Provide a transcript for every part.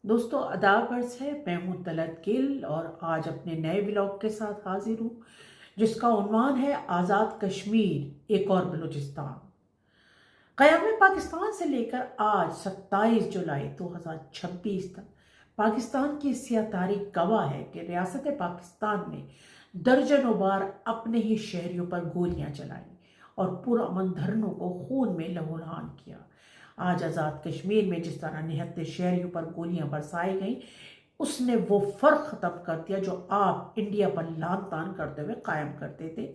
دوستو آداب عرض ہے، میں ہوں طلعت گل اور آج اپنے نئے ولاگ کے ساتھ حاضر ہوں جس کا عنوان ہے آزاد کشمیر ایک اور بلوچستان۔ قیام پاکستان سے لے کر آج 27 جولائی 2026 تک پاکستان کی سیاہ تاریخ گواہ ہے کہ ریاست پاکستان نے درجنوں بار اپنے ہی شہریوں پر گولیاں چلائیں اور پرامن دھرنوں کو خون میں لہولہان کیا۔ آج آزاد کشمیر میں جس طرح نہتے شہریوں پر گولیاں برسائی گئیں، اس نے وہ فرق ختم کر دیا جو آپ انڈیا پر لان تان کرتے ہوئے قائم کرتے تھے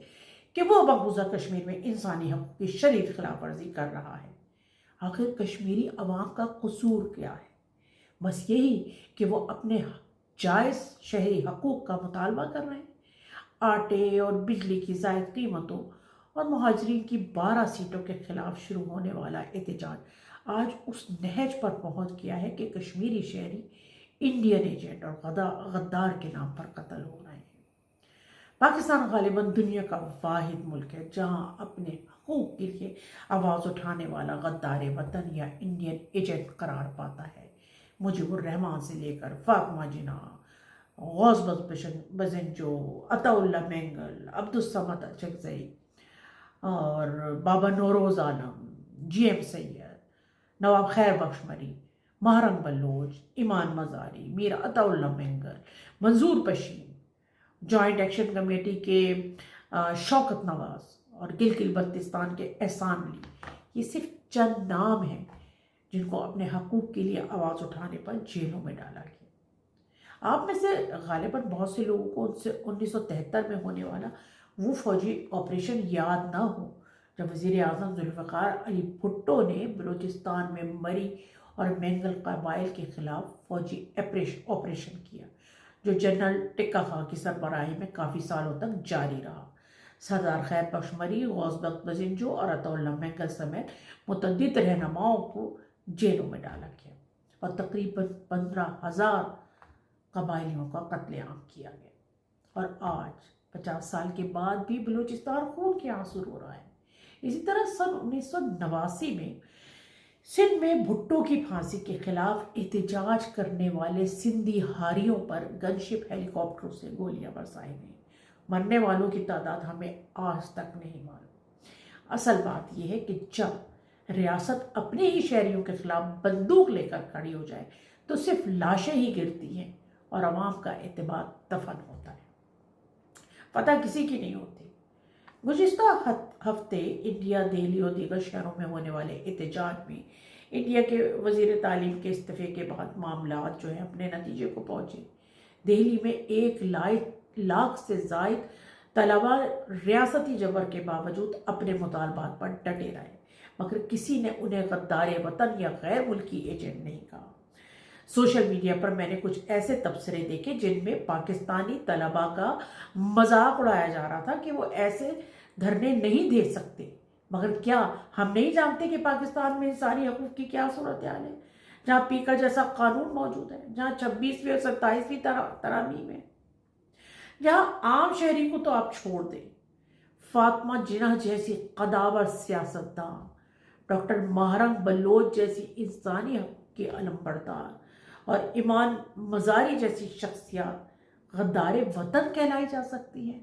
کہ وہ مقبوضہ کشمیر میں انسانی حقوق کی شدید خلاف ورزی کر رہا ہے۔ آخر کشمیری عوام کا قصور کیا ہے؟ بس یہی کہ وہ اپنے جائز شہری حقوق کا مطالبہ کر رہے ہیں۔ آٹے اور بجلی کی زائد قیمتوں اور مہاجرین کی 12 سیٹوں کے خلاف شروع ہونے والا احتجاج آج اس نہج پر پہنچ گیا ہے کہ کشمیری شہری انڈین ایجنٹ اور غدار کے نام پر قتل ہو رہے ہیں۔ پاکستان غالباً دنیا کا واحد ملک ہے جہاں اپنے حقوق کے لیے آواز اٹھانے والا غدار وطن یا انڈین ایجنٹ قرار پاتا ہے۔ مجیب الرحمان سے لے کر فاطمہ جناح، غوث بزنجو، عطا اللہ مینگل، عبدالصمد اچکزئی اور بابا نوروز عالم، جی ایم سید، نواب خیر بخش مری، مہرنگ بلوچ، ایمان مزاری، میر عطا اللہ مینگل، منظور پشین، جوائنٹ ایکشن کمیٹی کے شوکت نواز اور گلگت بلتستان کے احسان علی، یہ صرف چند نام ہیں جن کو اپنے حقوق کے لیے آواز اٹھانے پر جیلوں میں ڈالا گیا۔ آپ میں سے غالباً بہت سے لوگوں کو 1973 میں ہونے والا وہ فوجی آپریشن یاد نہ ہو جب وزیر اعظم ذوالفقار علی بھٹو نے بلوچستان میں مری اور مینگل قبائل کے خلاف فوجی آپریشن کیا جو جنرل ٹکا خان کی سربراہی میں کافی سالوں تک جاری رہا۔ سردار خیر بخش مری، غوث بزنجو اور عطا اللہ مینگل سمیت متعدد رہنماؤں کو جیلوں میں ڈالا گیا اور تقریباً 15,000 قبائلیوں کا قتل عام کیا گیا۔ اور آج 50 سال کے بعد بھی بلوچستان خون کے آنسو رو رہا ہے۔ اسی طرح سن 1989 میں سندھ میں بھٹو کی پھانسی کے خلاف احتجاج کرنے والے سندھی ہاریوں پر گن شپ ہیلی کاپٹروں سے گولیاں برسائی گئیں۔ مرنے والوں کی تعداد ہمیں آج تک نہیں معلوم۔ اصل بات یہ ہے کہ جب ریاست اپنے ہی شہریوں کے خلاف بندوق لے کر کھڑی ہو جائے تو صرف لاشیں ہی گرتی ہیں اور عوام کا اعتماد دفن ہوتا ہے، فتح کسی کی نہیں ہوتی۔ گزشتہ ہفتے انڈیا، دہلی اور دیگر شہروں میں ہونے والے احتجاج میں انڈیا کے وزیر تعلیم کے استعفے کے بعد معاملات جو ہیں اپنے نتیجے کو پہنچے۔ دہلی میں 1 لاکھ سے زائد طلباء ریاستی جبر کے باوجود اپنے مطالبات پر ڈٹے رہے، مگر کسی نے انہیں غدار وطن یا غیر ملکی ایجنٹ نہیں کہا۔ سوشل میڈیا پر میں نے کچھ ایسے تبصرے دیکھے جن میں پاکستانی طلباء کا مذاق اڑایا جا رہا تھا کہ وہ ایسے دھرنے نہیں دے سکتے، مگر کیا ہم نہیں جانتے کہ پاکستان میں انسانی حقوق کی کیا صورتحال ہے، جہاں پیکا جیسا قانون موجود ہے، جہاں 26ویں اور 27ویں ترامیم ہے، جہاں عام شہری کو تو آپ چھوڑ دیں، فاطمہ جناح جیسی قداور سیاستدان، ڈاکٹر مہرنگ بلوچ جیسی انسانی حقوق کی علم بردار اور ایمان مزاری جیسی شخصیات غدار وطن کہلائی جا سکتی ہیں،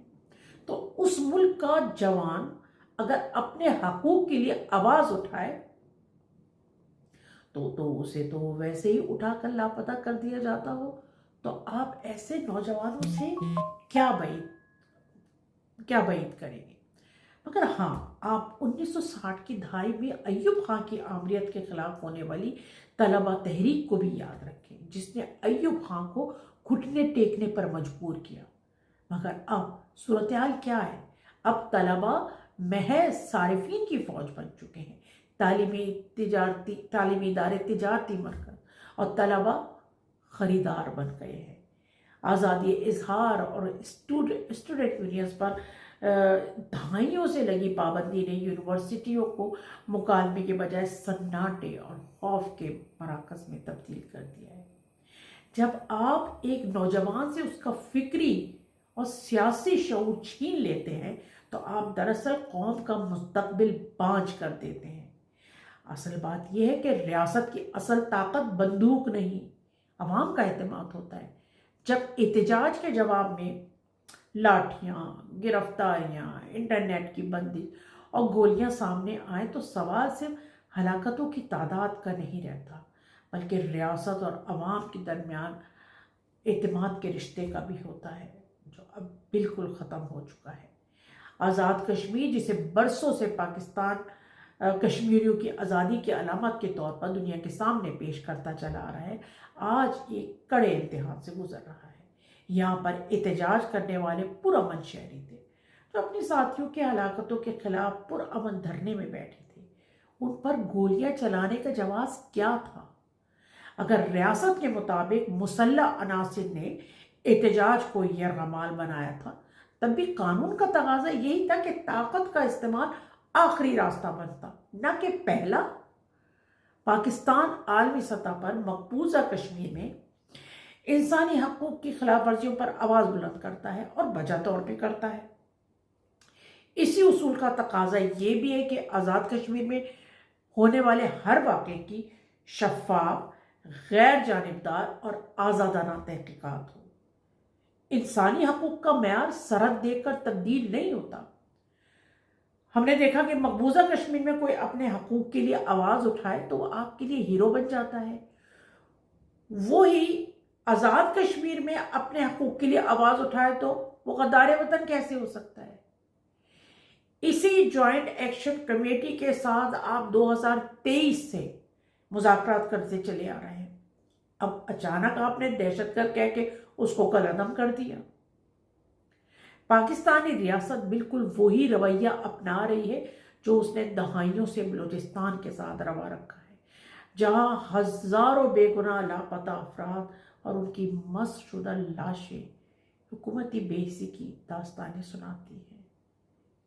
تو اس ملک کا جوان اگر اپنے حقوق کے لیے آواز اٹھائے تو اسے تو ویسے ہی اٹھا کر لاپتہ کر دیا جاتا ہو، تو آپ ایسے نوجوانوں سے کیا بعید کریں گے؟ مگر ہاں، آپ 1960 کی دہائی میں ایوب خان کی آمریت کے خلاف ہونے والی طلبہ تحریک کو بھی یاد رکھیں جس نے ایوب خان کو گھٹنے ٹیکنے پر مجبور کیا۔ مگر اب صورتحال کیا ہے؟ اب طلبہ محض صارفین کی فوج بن چکے ہیں، تعلیمی ادارے تجارتی مرکز اور طلبہ خریدار بن گئے ہیں۔ آزادی اظہار اور اسٹوڈنٹ یونینز پر دہائیوں سے لگی پابندی نے یونیورسٹیوں کو مکالمے کے بجائے سناٹے اور خوف کے مراکز میں تبدیل کر دیا ہے۔ جب آپ ایک نوجوان سے اس کا فکری اور سیاسی شعور چھین لیتے ہیں تو آپ دراصل قوم کا مستقبل بانجھ کر دیتے ہیں۔ اصل بات یہ ہے کہ ریاست کی اصل طاقت بندوق نہیں، عوام کا اعتماد ہوتا ہے۔ جب احتجاج کے جواب میں لاٹھیاں، گرفتاریاں، انٹرنیٹ کی بندش اور گولیاں سامنے آئیں تو سوال صرف ہلاکتوں کی تعداد کا نہیں رہتا، بلکہ ریاست اور عوام کے درمیان اعتماد کے رشتے کا بھی ہوتا ہے، جو اب بالکل ختم ہو چکا ہے۔ آزاد کشمیر، جسے برسوں سے پاکستان کشمیریوں کی آزادی کی علامت کے طور پر دنیا کے سامنے پیش کرتا چلا آ رہا ہے، آج ایک کڑے امتحان سے گزر رہا ہے۔ یہاں پر احتجاج کرنے والے پرامن شہری تھے، جو اپنے ساتھیوں کے ہلاکتوں کے خلاف پرامن دھرنے میں بیٹھے تھے۔ ان پر گولیاں چلانے کا جواز کیا تھا؟ اگر ریاست کے مطابق مسلح عناصر نے احتجاج کو یرغمال بنایا تھا، تب بھی قانون کا تقاضا یہی تھا کہ طاقت کا استعمال آخری راستہ بنتا، نہ کہ پہلا۔ پاکستان عالمی سطح پر مقبوضہ کشمیر میں انسانی حقوق کی خلاف ورزیوں پر آواز بلند کرتا ہے اور بجا طور پہ کرتا ہے۔ اسی اصول کا تقاضا یہ بھی ہے کہ آزاد کشمیر میں ہونے والے ہر واقعے کی شفاف، غیر جانبدار اور آزادانہ تحقیقات ہو۔ انسانی حقوق کا معیار سرحد دیکھ کر تبدیل نہیں ہوتا۔ ہم نے دیکھا کہ مقبوضہ کشمیر میں کوئی اپنے حقوق کے لیے آواز اٹھائے تو وہ آپ کے لیے ہیرو بن جاتا ہے، وہی آزاد کشمیر میں اپنے حقوق کے لیے آواز اٹھائے تو وہ غدار وطن کیسے ہو سکتا ہے؟ اسی جوائنٹ ایکشن کمیٹی کے ساتھ آپ 2023 سے مذاکرات کرتے چلے آ رہے ہیں، اب اچانک آپ نے دہشت گرد کہہ کے اس کو کالعدم کر دیا۔ پاکستانی ریاست بالکل وہی رویہ اپنا رہی ہے جو اس نے دہائیوں سے بلوچستان کے ساتھ روا رکھا ہے، جہاں ہزاروں بے گناہ لاپتہ افراد اور ان کی مسخ شدہ لاشیں حکومتی بے حسی کی داستانیں سناتی ہیں۔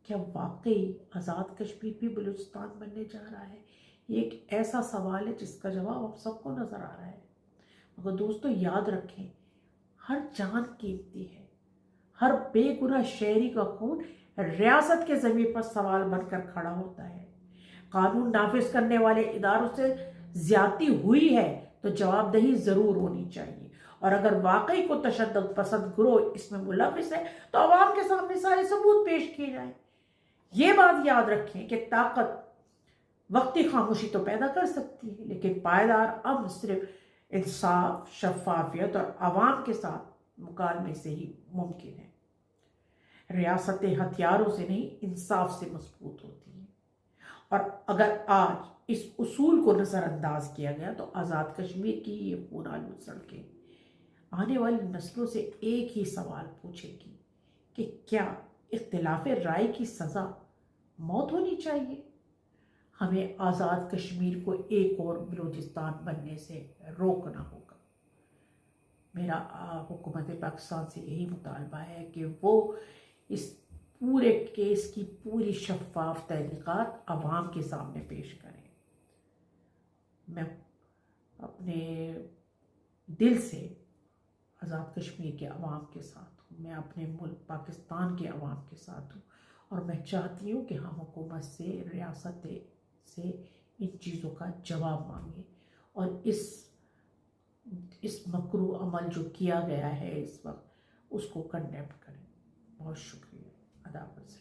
کیا واقعی آزاد کشمیر بھی بلوچستان بننے جا رہا ہے؟ یہ ایک ایسا سوال ہے جس کا جواب اب سب کو نظر آ رہا ہے، مگر دوستو یاد رکھیں، ہر جان قیمتی ہے۔ ہر بے گناہ شہری کا خون ریاست کے زمین پر سوال بن کر کھڑا ہوتا ہے۔ قانون نافذ کرنے والے اداروں سے زیادتی ہوئی ہے تو جواب دہی ضرور ہونی چاہیے، اور اگر واقعی کو تشدد پسند گروہ اس میں ملوث ہے تو عوام کے سامنے سارے ثبوت پیش کیے جائیں۔ یہ بات یاد رکھیں کہ طاقت وقتی خاموشی تو پیدا کر سکتی ہے، لیکن پائیدار امن صرف انصاف، شفافیت اور عوام کے ساتھ مکالمے سے ہی ممکن ہے۔ ریاستیں ہتھیاروں سے نہیں، انصاف سے مضبوط ہوتی ہیں، اور اگر آج اس اصول کو نظر انداز کیا گیا تو آزاد کشمیر کی یہ خون آلود سڑکیں آنے والی نسلوں سے ایک ہی سوال پوچھے گی کہ کیا اختلاف رائے کی سزا موت ہونی چاہیے؟ ہمیں آزاد کشمیر کو ایک اور بلوچستان بننے سے روکنا ہوگا۔ میرا حکومت پاکستان سے یہی مطالبہ ہے کہ وہ اس پورے کیس کی پوری شفاف تحقیقات عوام کے سامنے پیش کریں۔ میں اپنے دل سے آزاد کشمیر کے عوام کے ساتھ ہوں، میں اپنے ملک پاکستان کے عوام کے ساتھ ہوں، اور میں چاہتی ہوں کہ ہم حکومت سے، ریاست سے ان چیزوں کا جواب مانگیں، اور اس مکروہ عمل جو کیا گیا ہے اس وقت، اس کو کنڈیم کریں۔ بہت شکریہ، خدا حافظ۔